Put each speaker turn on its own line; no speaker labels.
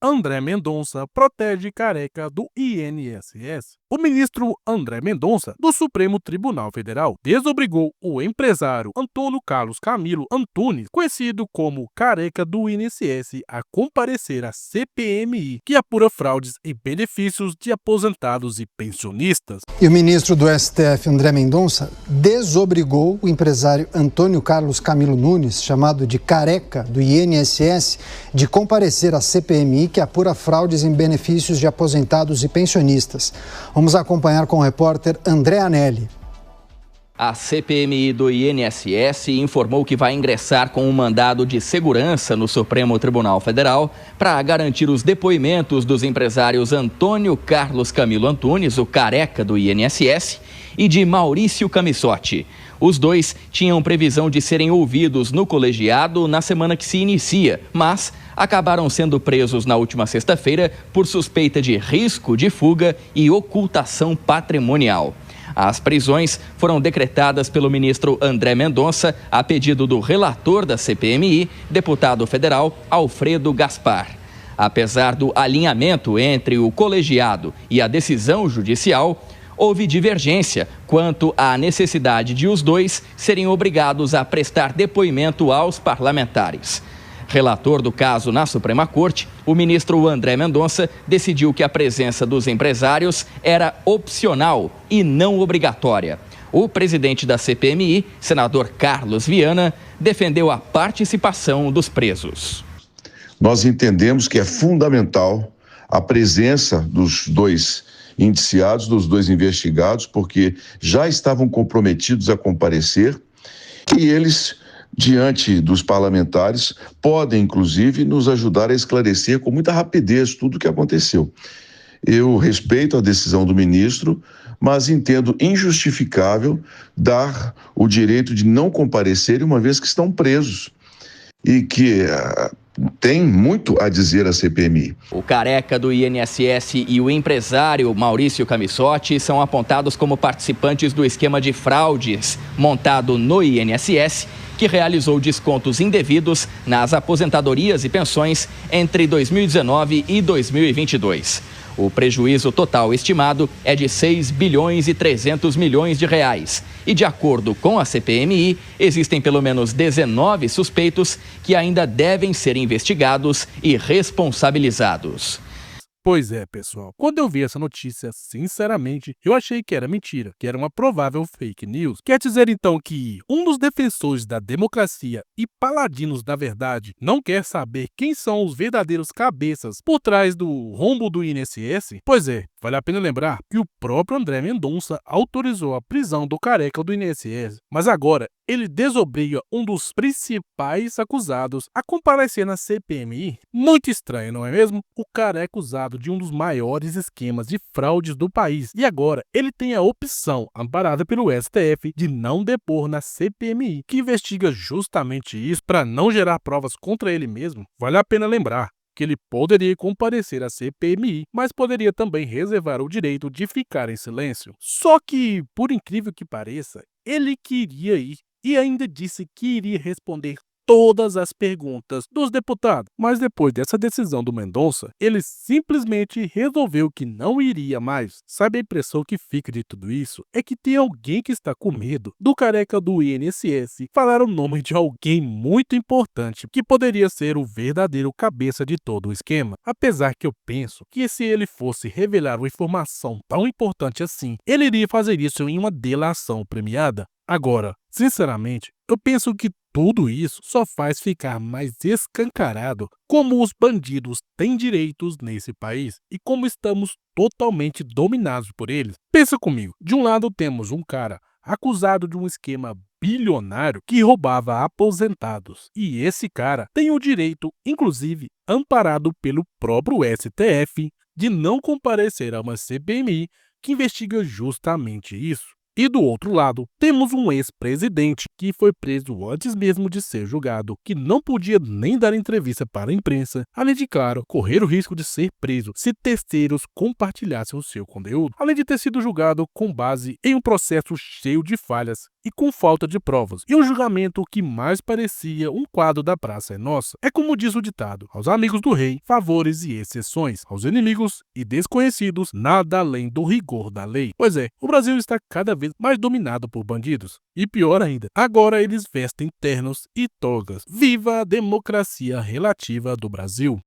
André Mendonça protege careca do INSS. O ministro André Mendonça, do Supremo Tribunal Federal, desobrigou o empresário Antônio Carlos Camilo Antunes, conhecido como careca do INSS, a comparecer à CPMI, que apura fraudes e benefícios de aposentados e pensionistas.
E o ministro do STF, André Mendonça, desobrigou o empresário Antônio Carlos Camilo Nunes, chamado de careca do INSS, de comparecer à CPMI, que apura fraudes em benefícios de aposentados e pensionistas. Vamos acompanhar com o repórter André Anelli.
A CPMI do INSS informou que vai ingressar com um mandado de segurança no Supremo Tribunal Federal para garantir os depoimentos dos empresários Antônio Carlos Camilo Antunes, o careca do INSS, e de Maurício Camissotti. Os dois tinham previsão de serem ouvidos no colegiado na semana que se inicia, mas acabaram sendo presos na última sexta-feira por suspeita de risco de fuga e ocultação patrimonial. As prisões foram decretadas pelo ministro André Mendonça a pedido do relator da CPMI, deputado federal Alfredo Gaspar. Apesar do alinhamento entre o colegiado e a decisão judicial, houve divergência quanto à necessidade de os dois serem obrigados a prestar depoimento aos parlamentares. Relator do caso na Suprema Corte, o ministro André Mendonça decidiu que a presença dos empresários era opcional e não obrigatória. O presidente da CPMI, senador Carlos Viana, defendeu a participação dos presos.
Nós entendemos que é fundamental a presença dos dois indiciados, dos dois investigados, porque já estavam comprometidos a comparecer e eles, diante dos parlamentares, podem, inclusive, nos ajudar a esclarecer com muita rapidez tudo o que aconteceu. Eu respeito a decisão do ministro, mas entendo injustificável dar o direito de não comparecer, uma vez que estão presos e que tem muito a dizer a CPMI.
O careca do INSS e o empresário Maurício Camissotti são apontados como participantes do esquema de fraudes montado no INSS, que realizou descontos indevidos nas aposentadorias e pensões entre 2019 e 2022. O prejuízo total estimado é de 6 bilhões e 300 milhões de reais. E de acordo com a CPMI, existem pelo menos 19 suspeitos que ainda devem ser investigados e responsabilizados.
Pois é, pessoal. Quando eu vi essa notícia, sinceramente, eu achei que era mentira, que era uma provável fake news. Quer dizer, então, que um dos defensores da democracia e paladinos da verdade não quer saber quem são os verdadeiros cabeças por trás do rombo do INSS? Pois é, vale a pena lembrar que o próprio André Mendonça autorizou a prisão do careca do INSS, mas agora ele desobriga um dos principais acusados a comparecer na CPMI. Muito estranho, não é mesmo? O cara é acusado de um dos maiores esquemas de fraudes do país e agora ele tem a opção, amparada pelo STF, de não depor na CPMI, que investiga justamente isso para não gerar provas contra ele mesmo. Vale a pena lembrar que ele poderia comparecer à CPMI, mas poderia também reservar o direito de ficar em silêncio. Só que, por incrível que pareça, ele queria ir e ainda disse que iria responder todas as perguntas dos deputados. Mas depois dessa decisão do Mendonça, ele simplesmente resolveu que não iria mais. Sabe a impressão que fica de tudo isso? É que tem alguém que está com medo do careca do INSS falar o nome de alguém muito importante, que poderia ser o verdadeiro cabeça de todo o esquema. Apesar que eu penso que se ele fosse revelar uma informação tão importante assim, ele iria fazer isso em uma delação premiada. Agora, sinceramente, eu penso que tudo isso só faz ficar mais escancarado como os bandidos têm direitos nesse país e como estamos totalmente dominados por eles. Pensa comigo, de um lado temos um cara acusado de um esquema bilionário que roubava aposentados. E esse cara tem o direito, inclusive amparado pelo próprio STF, de não comparecer a uma CPMI que investiga justamente isso. E do outro lado, temos um ex-presidente que foi preso antes mesmo de ser julgado, que não podia nem dar entrevista para a imprensa, além de, claro, correr o risco de ser preso se terceiros compartilhassem o seu conteúdo, além de ter sido julgado com base em um processo cheio de falhas e com falta de provas, e um julgamento que mais parecia um quadro da Praça é Nossa. É como diz o ditado: aos amigos do rei, favores e exceções, aos inimigos e desconhecidos, nada além do rigor da lei. Pois é, o Brasil está cada vez mais dominado por bandidos. E pior ainda, agora eles vestem ternos e togas. Viva a democracia relativa do Brasil!